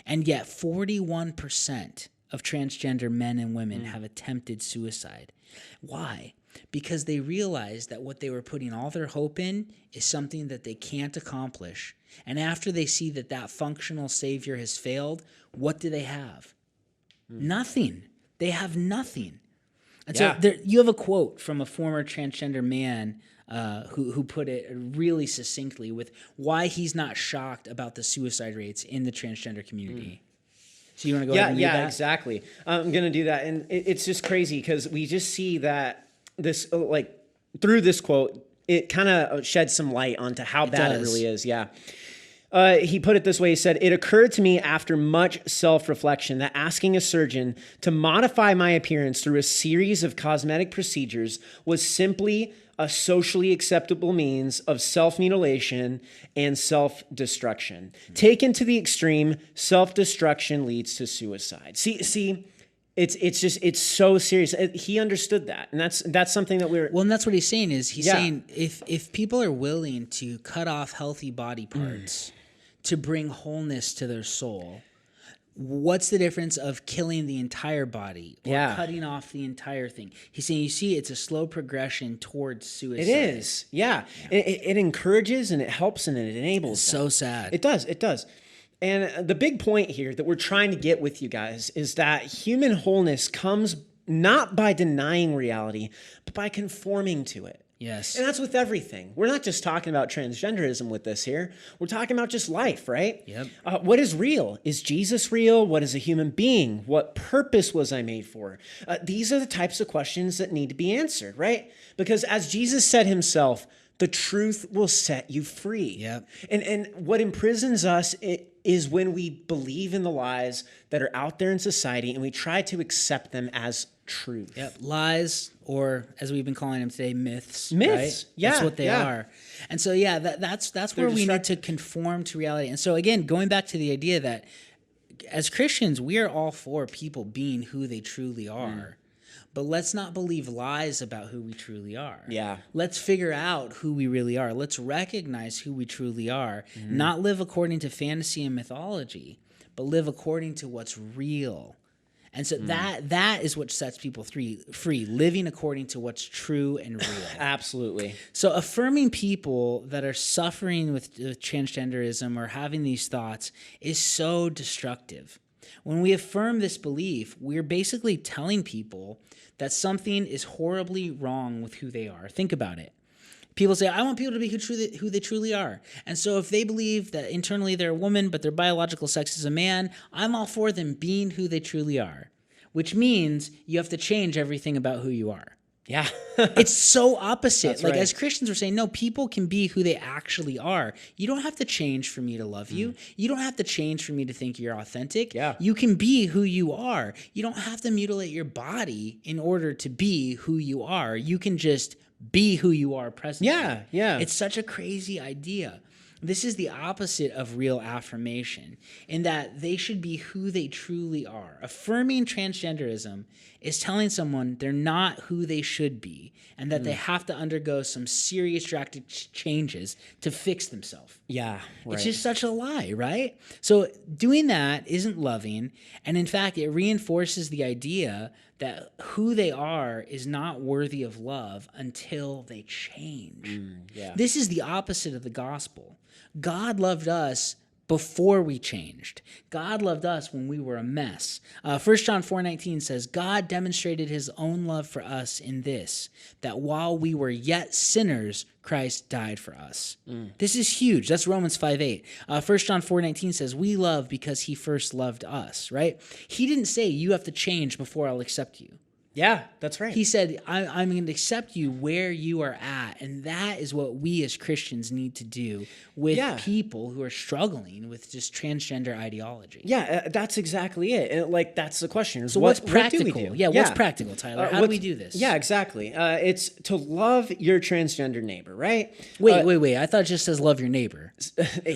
B: And yet 41% of transgender men and women have attempted suicide. Why? Because they realize that what they were putting all their hope in is something that they can't accomplish. And after they see that that functional savior has failed, what do they have? Nothing. They have nothing. And so you have a quote from a former transgender man who put it really succinctly with why he's not shocked about the suicide rates in the transgender community. So you want to go ahead and read that?
A: Yeah, exactly. I'm going to do that. And it's just crazy because we just see that this, through this quote, it kind of sheds some light onto how bad it really is. Yeah. He put it this way. He said, "It occurred to me after much self-reflection that asking a surgeon to modify my appearance through a series of cosmetic procedures was simply a socially acceptable means of self-mutilation and self-destruction. Taken to the extreme, self-destruction leads to suicide." See, it's so serious. He understood that, and that's something that we're...
B: Well, and that's what he's saying is he's saying if people are willing to cut off healthy body parts to bring wholeness to their soul, what's the difference of killing the entire body or cutting off the entire thing? He's saying, you see, it's a slow progression towards suicide.
A: It is, yeah. It encourages and it helps and it enables.
B: It's so sad.
A: It does. And the big point here that we're trying to get with you guys is that human wholeness comes not by denying reality, but by conforming to it.
B: Yes.
A: And that's with everything. We're not just talking about transgenderism with this here. We're talking about just life, right?
B: Yep.
A: What is real? Is Jesus real? What is a human being? What purpose was I made for? These are the types of questions that need to be answered, right? Because as Jesus said himself, the truth will set you free.
B: Yep.
A: And what imprisons us is when we believe in the lies that are out there in society and we try to accept them as truth.
B: Yep. Lies, or as we've been calling them today, myths.
A: Myths.
B: Right?
A: Yeah.
B: That's what they are. And so, that's where we need to conform to reality. And so, again, going back to the idea that as Christians, we are all for people being who they truly are. But let's not believe lies about who we truly are.
A: Yeah.
B: Let's figure out who we really are. Let's recognize who we truly are. Not live according to fantasy and mythology, but live according to what's real. And so that is what sets people free, living according to what's true and real.
A: Absolutely.
B: So affirming people that are suffering with transgenderism or having these thoughts is so destructive. When we affirm this belief, we're basically telling people that something is horribly wrong with who they are. Think about it. People say, I want people to be who they truly are. And so if they believe that internally they're a woman, but their biological sex is a man, I'm all for them being who they truly are, which means you have to change everything about who you are.
A: Yeah.
B: It's so opposite.
A: That's
B: like
A: right.
B: as Christians, we're saying, no, people can be who they actually are. You don't have to change for me to love you. You don't have to change for me to think you're authentic.
A: Yeah.
B: You can be who you are. You don't have to mutilate your body in order to be who you are. You can just be who you are presently.
A: Yeah.
B: It's such a crazy idea. This is the opposite of real affirmation, in that they should be who they truly are. Affirming transgenderism is telling someone they're not who they should be, and that they have to undergo some serious drastic changes to fix themselves.
A: Yeah, right.
B: It's just such a lie, right? So doing that isn't loving, and in fact, it reinforces the idea that who they are is not worthy of love until they change. This is the opposite of the gospel. God loved us before we changed. God loved us when we were a mess. 1 John 4:19 says, God demonstrated his own love for us in this, that while we were yet sinners, Christ died for us. This is huge. That's Romans 5:8. 1 John 4:19 says, we love because he first loved us, right? He didn't say you have to change before I'll accept you.
A: Yeah, that's right.
B: He said, I'm going to accept you where you are at. And that is what we as Christians need to do with people who are struggling with just transgender ideology.
A: Yeah, that's exactly it. And, like, that's the question.
B: So what's practical?
A: What do we do?
B: What's practical, Tyler? How do we do this?
A: Yeah, exactly. It's to love your transgender neighbor, right?
B: Wait. I thought it just says love your neighbor.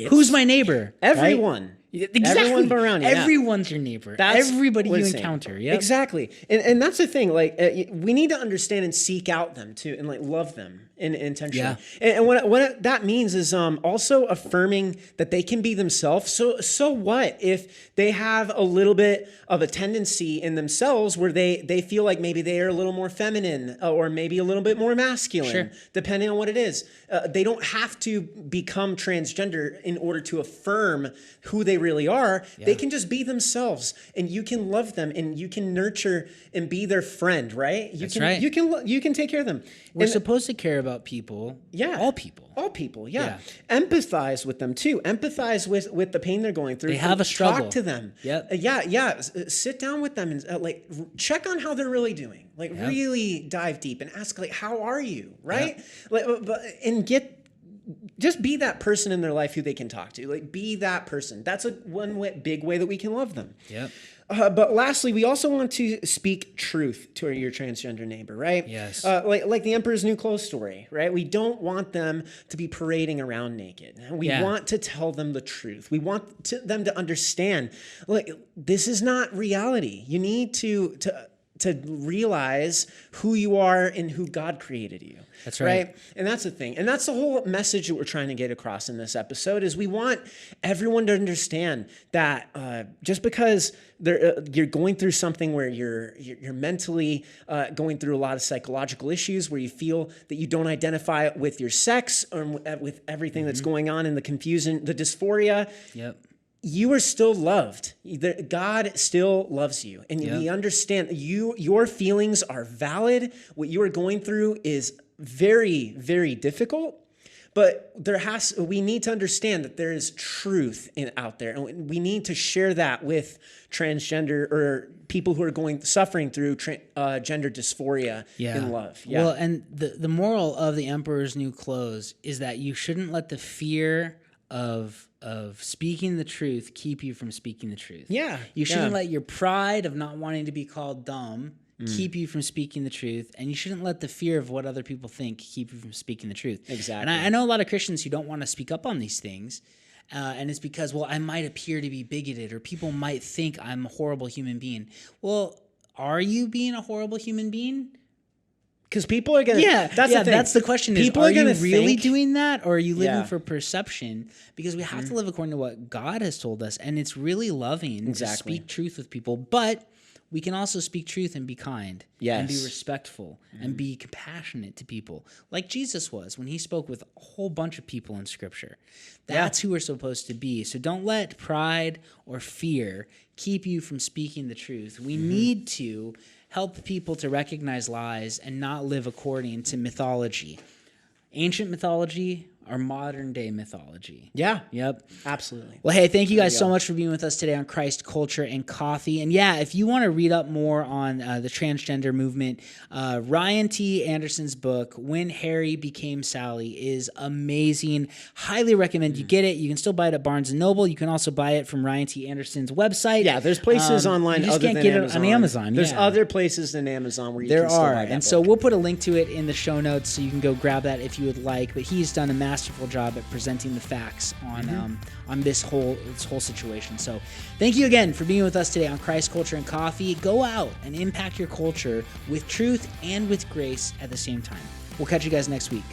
B: Who's my neighbor?
A: Everyone.
B: Right? Exactly.
A: Everyone around you.
B: Everyone's your neighbor.
A: That's
B: everybody you encounter. Yep.
A: Exactly. And that's the thing. Like, we need to understand and seek out them too, and like love them intentionally.
B: Yeah.
A: And what that means is also affirming that they can be themselves. So what if they have a little bit of a tendency in themselves where they feel like maybe they are a little more feminine or maybe a little bit more masculine, depending on what it is. They don't have to become transgender in order to affirm who they really are. They can just be themselves, and you can love them, and you can nurture and be their friend, right? You can take care of them.
B: We're supposed to care about people. All people.
A: Empathize with them too. Empathize with the pain they're going through.
B: They have a struggle.
A: Talk to them. Sit down with them and like check on how they're really doing. Like really dive deep and ask, like, how are you, right? And just be that person in their life who they can talk to. Like, be that person. That's big way that we can love them. But lastly, we also want to speak truth to your transgender neighbor, right?
B: Yes.
A: Like the Emperor's New Clothes story, right? We don't want them to be parading around naked. We want to tell them the truth. We want them to understand, like, this is not reality. You need to realize who you are and who God created you.
B: That's right.
A: And that's the thing. And that's the whole message that we're trying to get across in this episode is we want everyone to understand that just because you're going through something where you're mentally going through a lot of psychological issues, where you feel that you don't identify with your sex or with everything that's going on in the confusion, the dysphoria. You are still loved. God still loves you. And we understand your feelings are valid. What you are going through is very, very difficult. But we need to understand that there is truth out there. And we need to share that with transgender or people who are suffering through gender dysphoria in love.
B: Well, and the moral of the Emperor's New Clothes is that you shouldn't let the fear of speaking the truth keep you from speaking the truth. You shouldn't let your pride of not wanting to be called dumb keep you from speaking the truth, and you shouldn't let the fear of what other people think keep you from speaking the truth.
A: Exactly.
B: And I know a lot of Christians who don't want to speak up on these things, and it's because, well, I might appear to be bigoted, or people might think I'm a horrible human being. Well, are you being a horrible human being?
A: Because people are going to...
B: That's the question. People are you really doing that, or are you living
A: Yeah.
B: for perception? Because we have to live according to what God has told us, and it's really loving to speak truth with people. But we can also speak truth and be kind and be respectful and be compassionate to people, like Jesus was when he spoke with a whole bunch of people in Scripture. That's who we're supposed to be. So don't let pride or fear keep you from speaking the truth. We need to help people to recognize lies and not live according to mythology. Ancient mythology or modern day mythology.
A: Yep. Absolutely.
B: Well, hey, thank you guys so much for being with us today on Christ, Culture, and Coffee. And if you want to read up more on the transgender movement, Ryan T. Anderson's book, When Harry Became Sally, is amazing. Highly recommend you get it. You can still buy it at Barnes & Noble. You can also buy it from Ryan T. Anderson's website.
A: Yeah, there's places online
B: you just
A: other
B: can't
A: than
B: get
A: Amazon.
B: it on Amazon.
A: There's other places than Amazon where you can still buy that
B: and
A: book.
B: so we'll put a link to it in the show notes so you can go grab that if you would like. But he's done a masterful job at presenting the facts on this whole situation. So thank you again for being with us today on Christ, Culture, and Coffee. Go out and impact your culture with truth and with grace at the same time. We'll catch you guys next week.